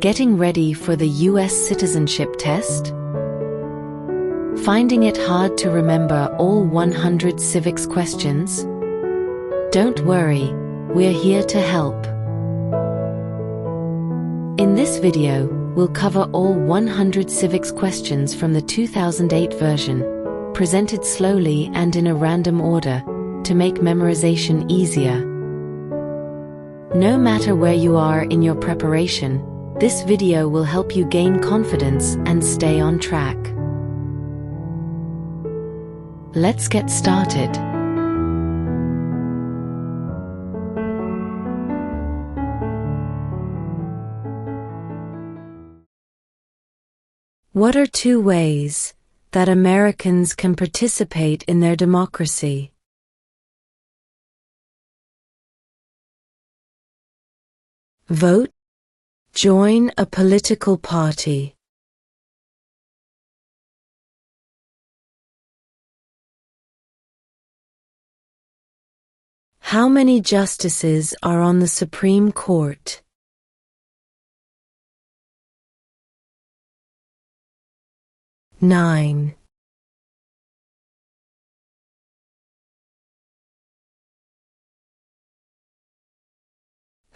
Getting ready for the US Citizenship Test? Finding it hard to remember all 100 civics questions? Don't worry, we're here to help. In this video, we'll cover all 100 civics questions from the 2008 version, presented slowly and in a random order, to make memorization easier. No matter where you are in your preparation, this video will help you gain confidence and stay on track. Let's get started. What are two ways that Americans can participate in their democracy? Vote. Join a political party. How many justices are on the Supreme Court? Nine.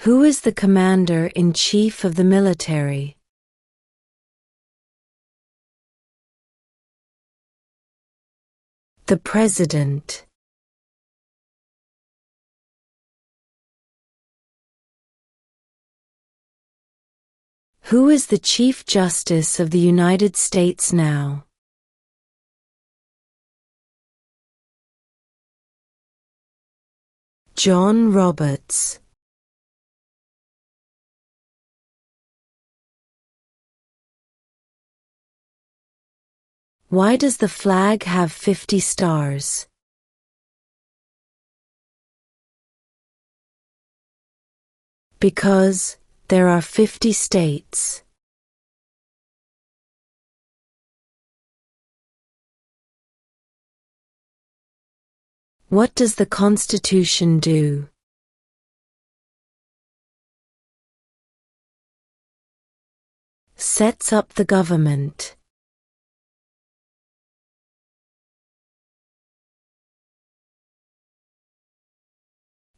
Who is the commander-in-chief of the military? The President. Who is the Chief Justice of the United States now? John Roberts. Why does the flag have 50 stars? Because there are 50 states. What does the Constitution do? Sets up the government.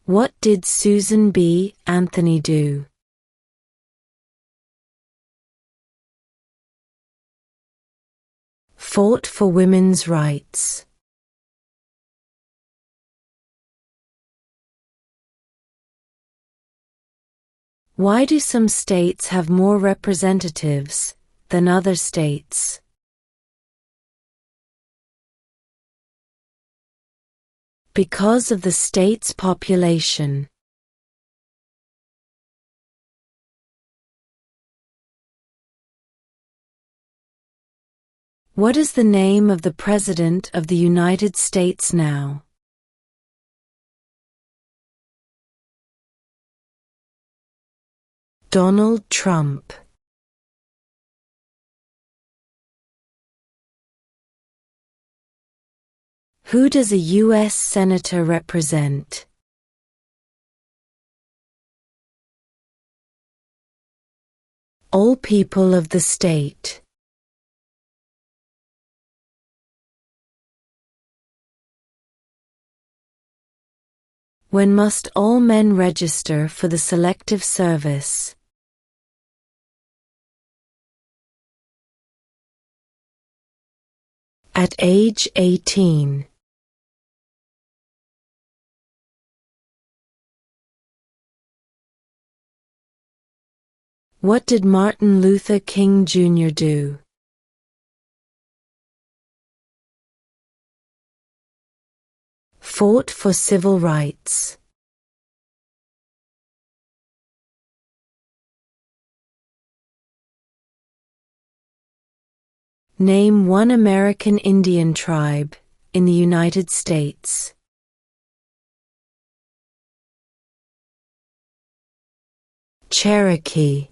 What did Susan B. Anthony do? Fought for women's rights. Why do some states have more representatives than other states? Because of the state's population. What is the name of the President of the United States now? Donald Trump. Who does a U.S. Senator represent? All people of the state. When must all men register for the Selective Service? At age 18. What did Martin Luther King Jr. do? Fought for civil rights. Name one American Indian tribe in the United States. Cherokee.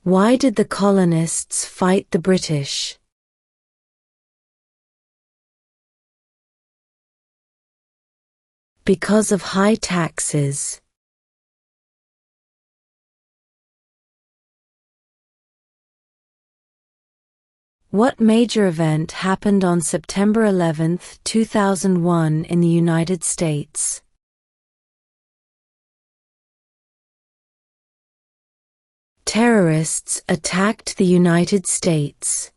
Why did the colonists fight the British? Because of high taxes. What major event happened on September 11, 2001 in the United States? Terrorists attacked the United States.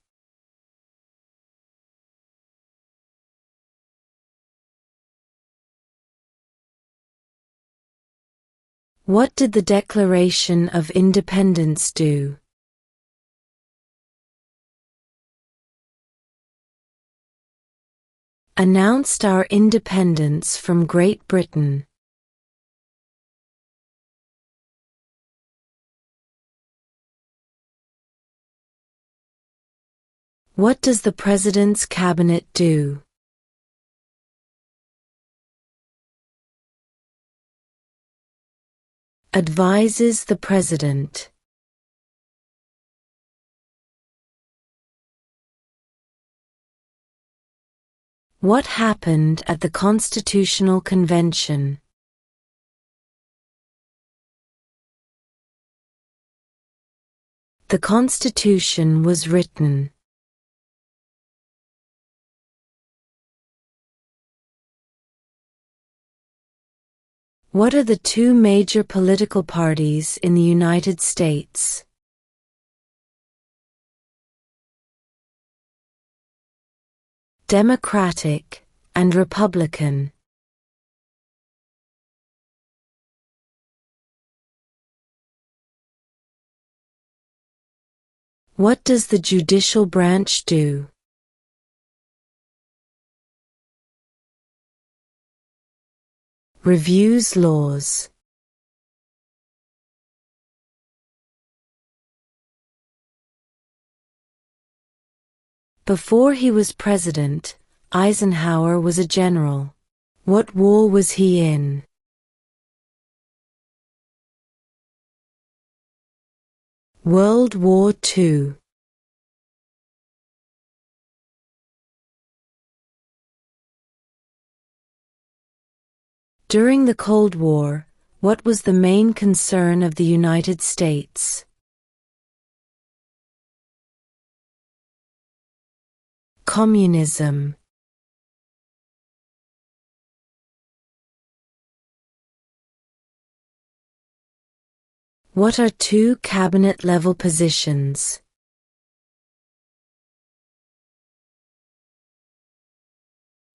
What did the Declaration of Independence do? Announced our independence from Great Britain. What does the President's Cabinet do? Advises the President. What happened at the Constitutional Convention? The Constitution was written. What are the two major political parties in the United States? Democratic and Republican. What does the judicial branch do? Reviews laws. Before he was president, Eisenhower was a general. What war was he in? World War II. During the Cold War, what was the main concern of the United States? Communism. What are two cabinet-level positions?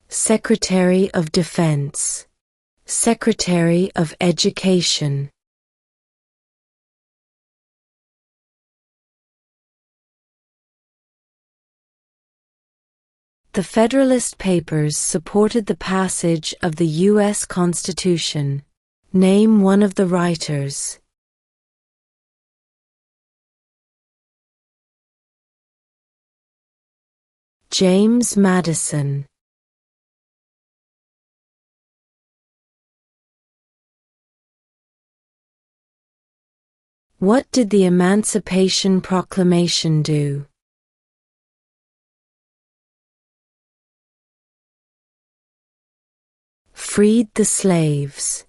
Secretary of Defense. Secretary of Education. The Federalist Papers supported the passage of the U.S. Constitution. Name one of the writers. James Madison. What did the Emancipation Proclamation do? Freed the slaves.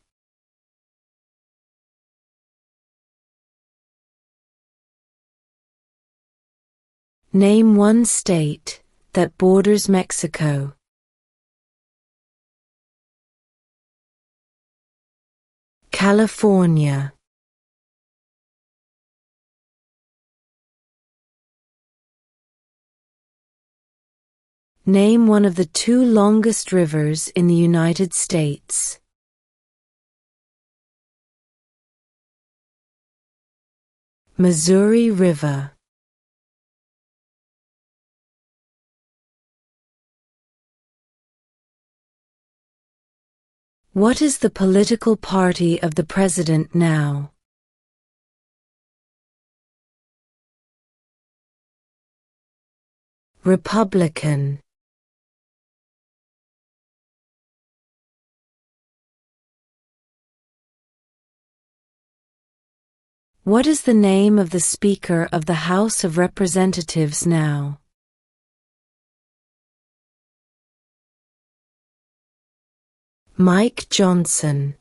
Name one state that borders Mexico. California. Name one of the two longest rivers in the United States. Missouri River. What is the political party of the president now? Republican. What is the name of the Speaker of the House of Representatives now? Mike Johnson.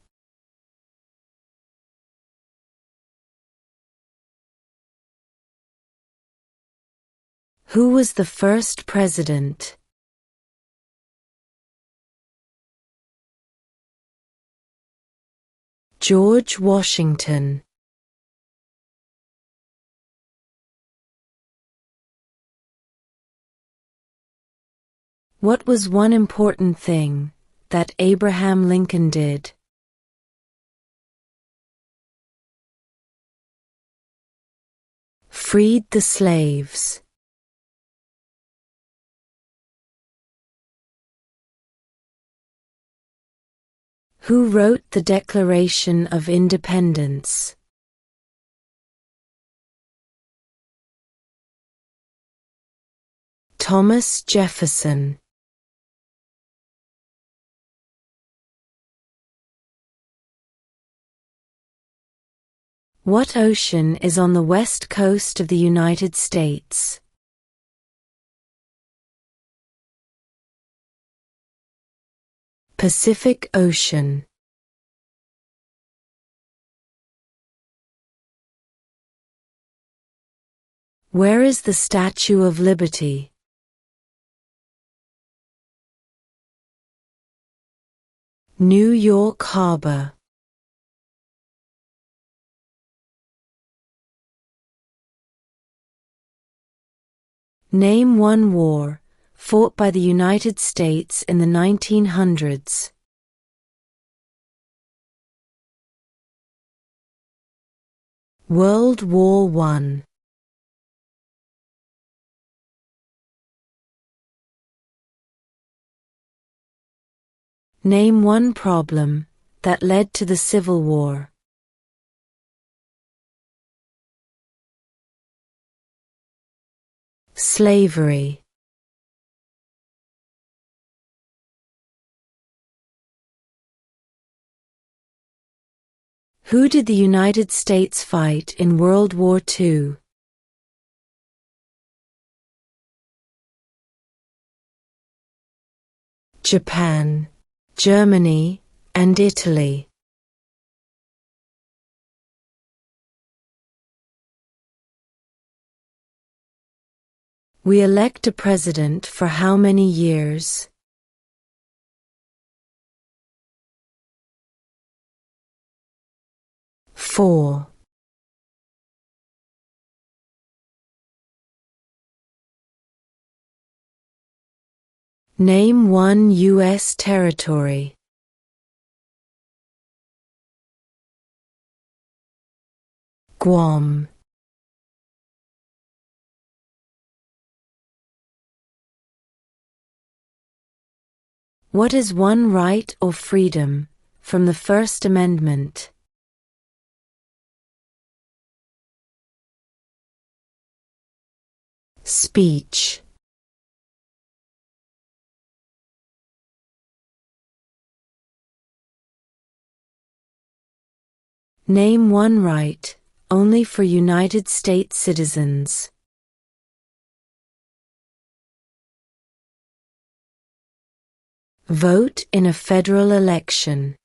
Who was the first president? George Washington. What was one important thing that Abraham Lincoln did? Freed the slaves. Who wrote the Declaration of Independence? Thomas Jefferson. What ocean is on the west coast of the United States? Pacific Ocean. Where is the Statue of Liberty? New York Harbor. Name one war fought by the United States in the 1900s. World War I. Name one problem that led to the Civil War. Slavery. Who did the United States fight in World War II? Japan, Germany, and Italy. We elect a president for how many years? Four. Name one U.S. territory. Guam. What is one right or freedom from the First Amendment? Speech. Name one right only for United States citizens. Vote in a federal election.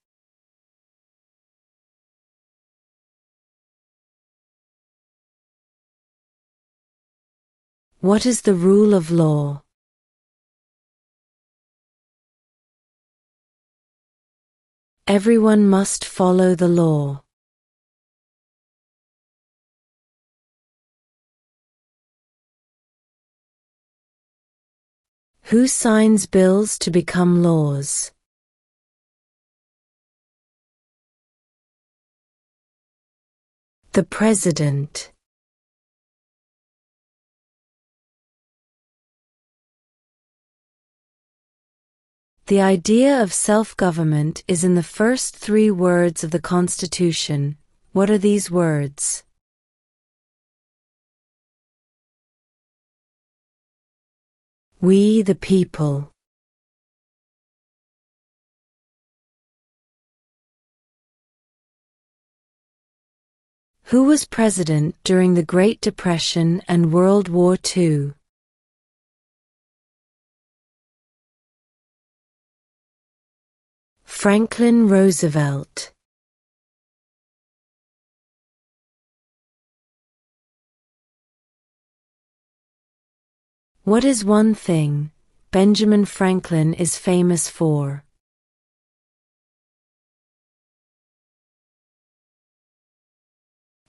What is the rule of law? Everyone must follow the law. Who signs bills to become laws? The President. The idea of self-government is in the first three words of the Constitution. What are these words? We the people. Who was president during the Great Depression and World War II? Franklin Roosevelt. What is one thing Benjamin Franklin is famous for?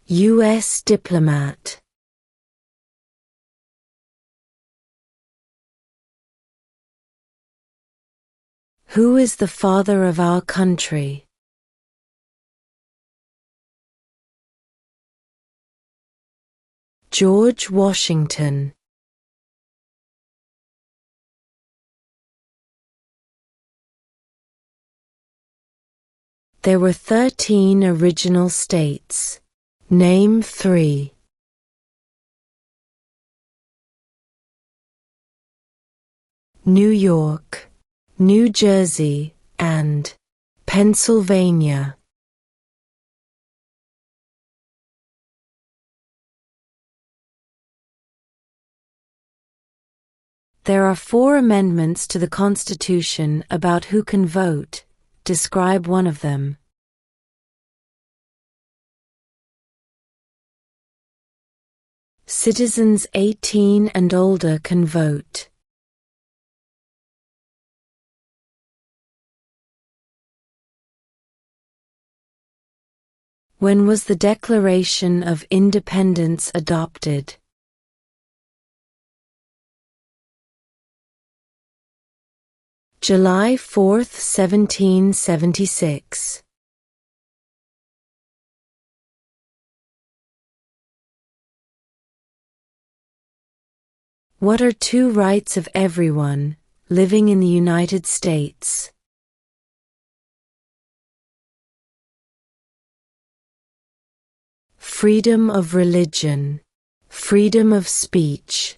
U.S. diplomat. Who is the father of our country? George Washington. There were 13 original states. Name 3. New York, New Jersey, and Pennsylvania. There are 4 amendments to the Constitution about who can vote. Describe one of them. Citizens 18 and older can vote. When was the Declaration of Independence adopted? July 4, 1776. What are 2 rights of everyone living in the United States? Freedom of religion, freedom of speech.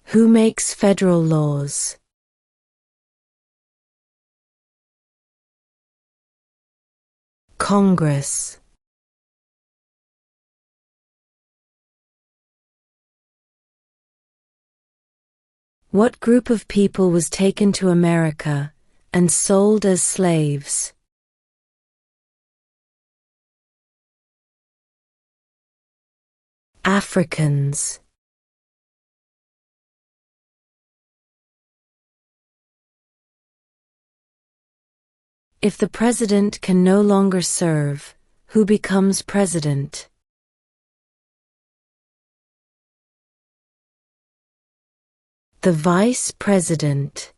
Who makes federal laws? Congress. What group of people was taken to America and sold as slaves? Africans. If the president can no longer serve, who becomes president? The vice president.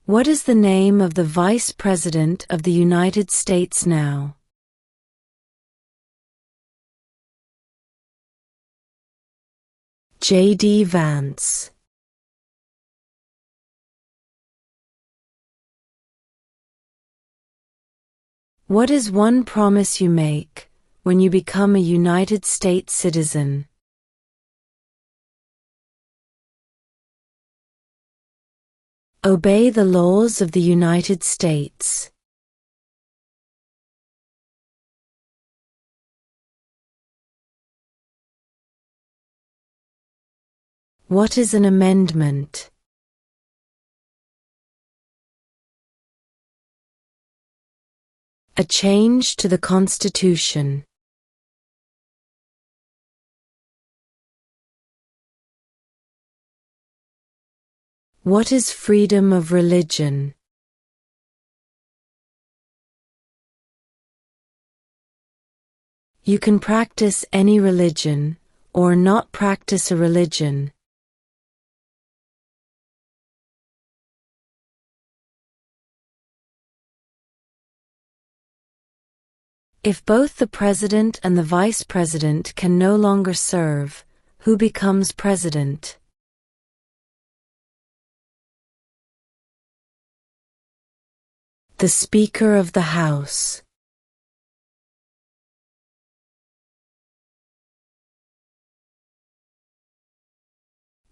What is the name of the vice president of the United States now? J.D. Vance. What is one promise you make when you become a United States citizen? Obey the laws of the United States. What is an amendment? A change to the Constitution. What is freedom of religion? You can practice any religion, or not practice a religion. If both the president and the vice president can no longer serve, who becomes president? The Speaker of the House.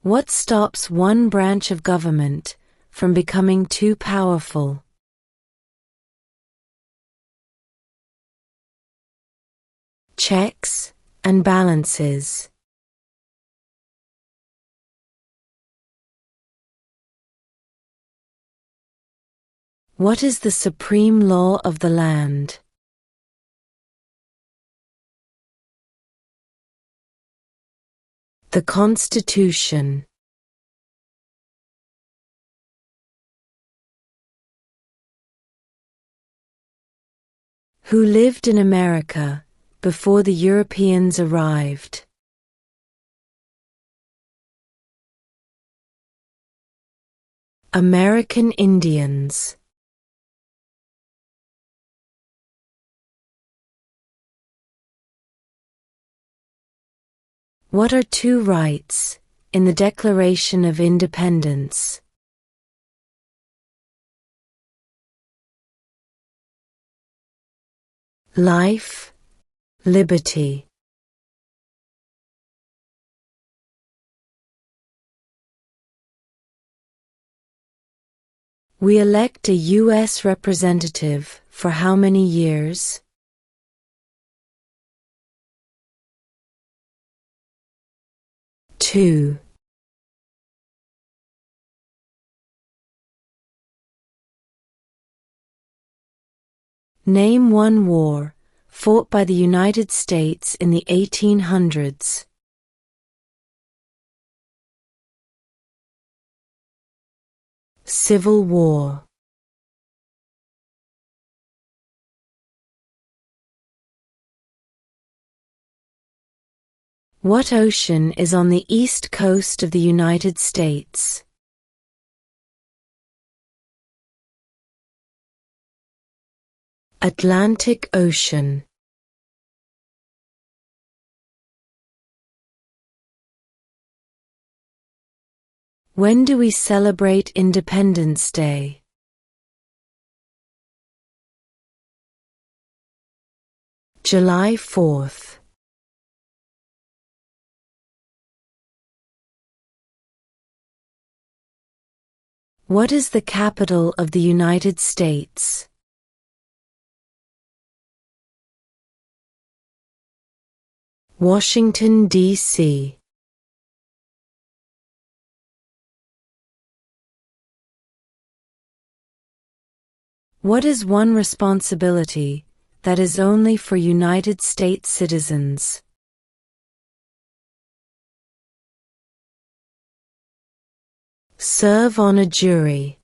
What stops one branch of government from becoming too powerful? checks and balances. What is the supreme law of the land? The Constitution. Who lived in America before the Europeans arrived? American Indians. What are two rights in the Declaration of Independence? Life, liberty. We elect a U.S. representative for how many years? Two. Name one war fought by the United States in the 1800s. Civil War. What ocean is on the east coast of the United States? Atlantic Ocean. When do we celebrate Independence Day? July 4th. What is the capital of the United States? Washington, D.C. What is one responsibility that is only for United States citizens? Serve on a jury.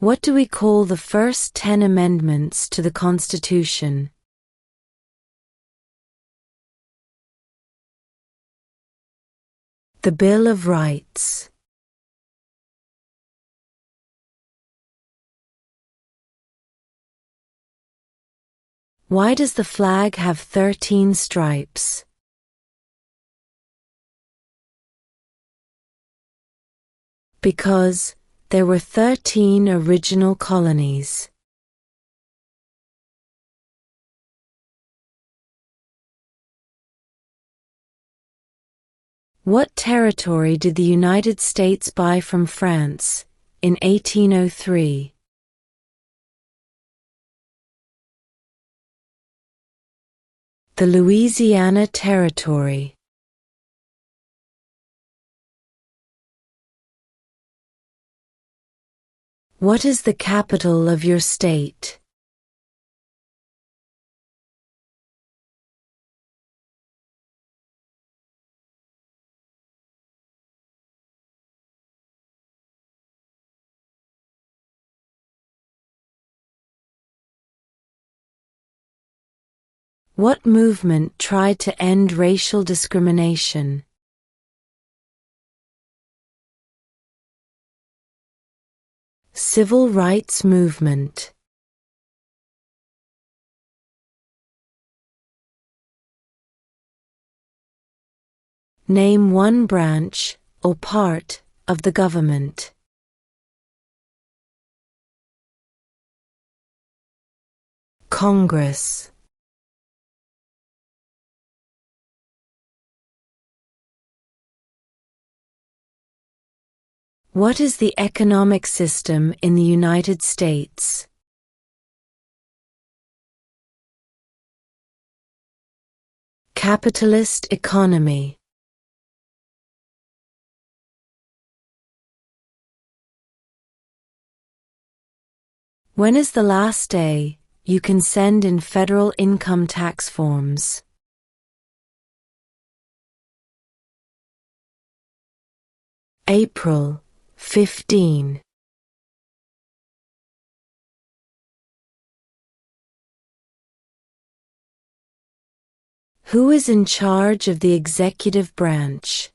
What do we call the first 10 amendments to the Constitution? The Bill of Rights. Why does the flag have 13 stripes? Because there were 13 original colonies. What territory did the United States buy from France in 1803? The Louisiana Territory. What is the capital of your state? What movement tried to end racial discrimination? Civil rights movement. Name one branch or part of the government. Congress. What is the economic system in the United States? Capitalist economy. When is the last day you can send in federal income tax forms? April 15. Who is in charge of the executive branch?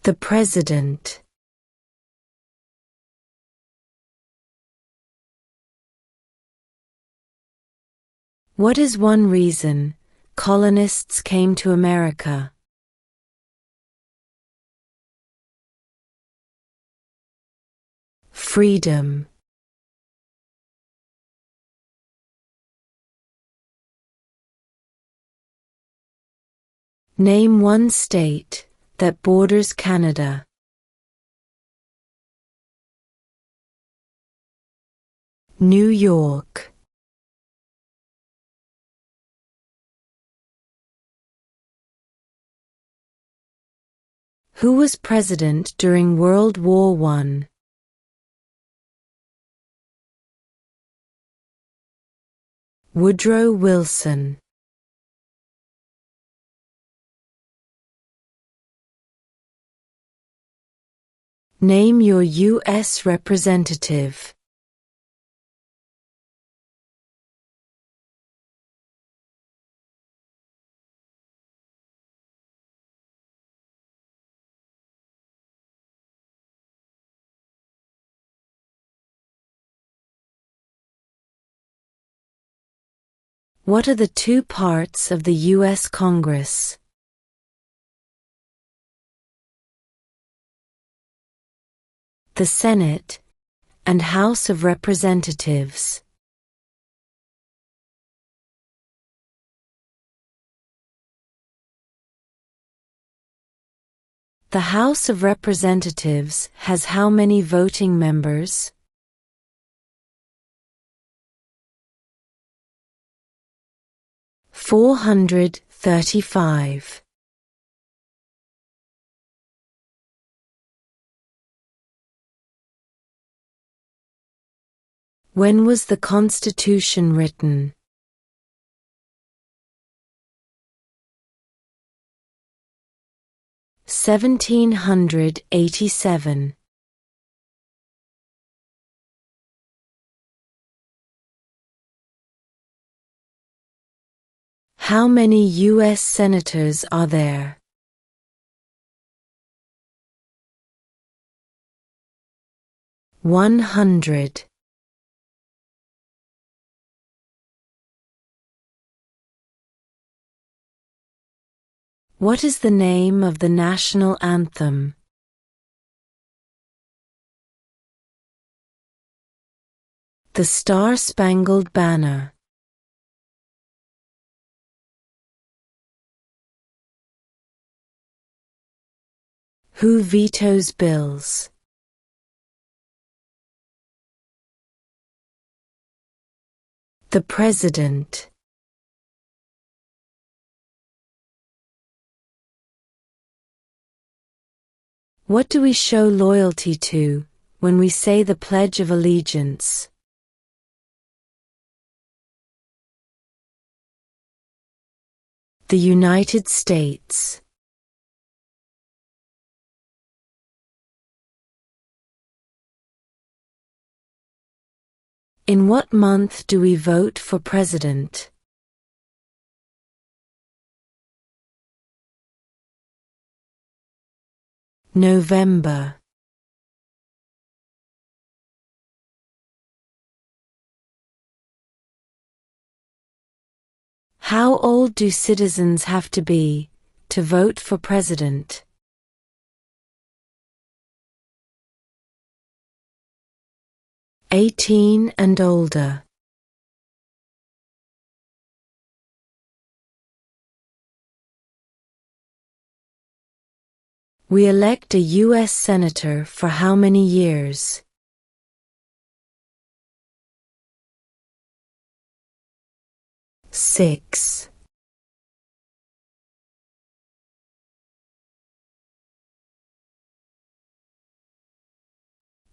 The President. What is one reason colonists came to America? Freedom. Name one state that borders Canada. New York. Who was president during World War I? Woodrow Wilson. Name your U.S. representative. What are the two parts of the U.S. Congress? The Senate and House of Representatives. The House of Representatives has how many voting members? 435. When was the Constitution written? 1787. How many U.S. senators are there? 100. What is the name of the national anthem? The Star-Spangled Banner. Who vetoes bills? The President. What do we show loyalty to when we say the Pledge of Allegiance? The United States. In what month do we vote for president? November. How old do citizens have to be to vote for president? 18 and older. We elect a U.S. Senator for how many years? Six.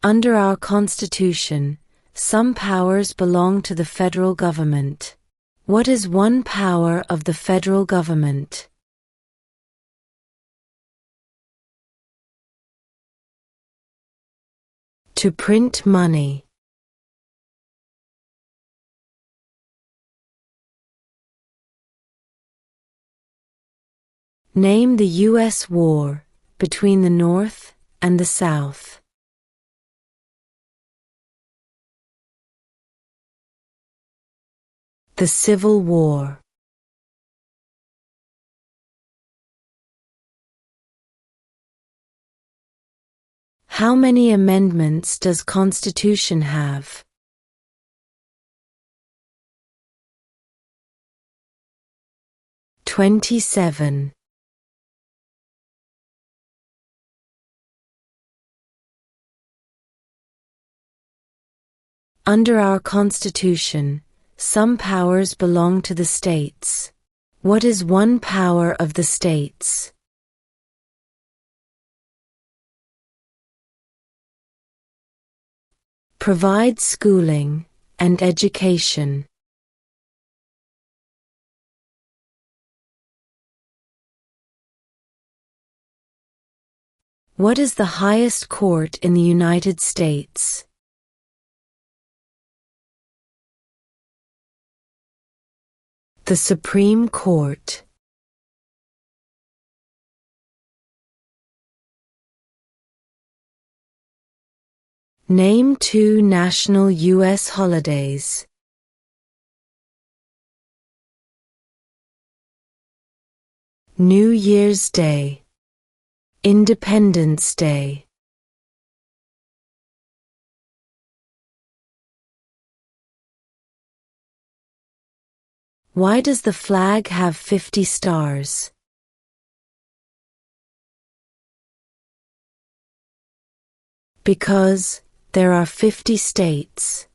Under our Constitution, some powers belong to the federal government. What is one power of the federal government? To print money. Name the U.S. war between the North and the South. The Civil War. How many amendments does Constitution have? 27. Under our Constitution, some powers belong to the states. What is one power of the states? Provide schooling and education. What is the highest court in the United States? The Supreme Court. Name 2 national U.S. holidays. New Year's Day. Independence Day. Why does the flag have 50 stars? Because there are 50 states.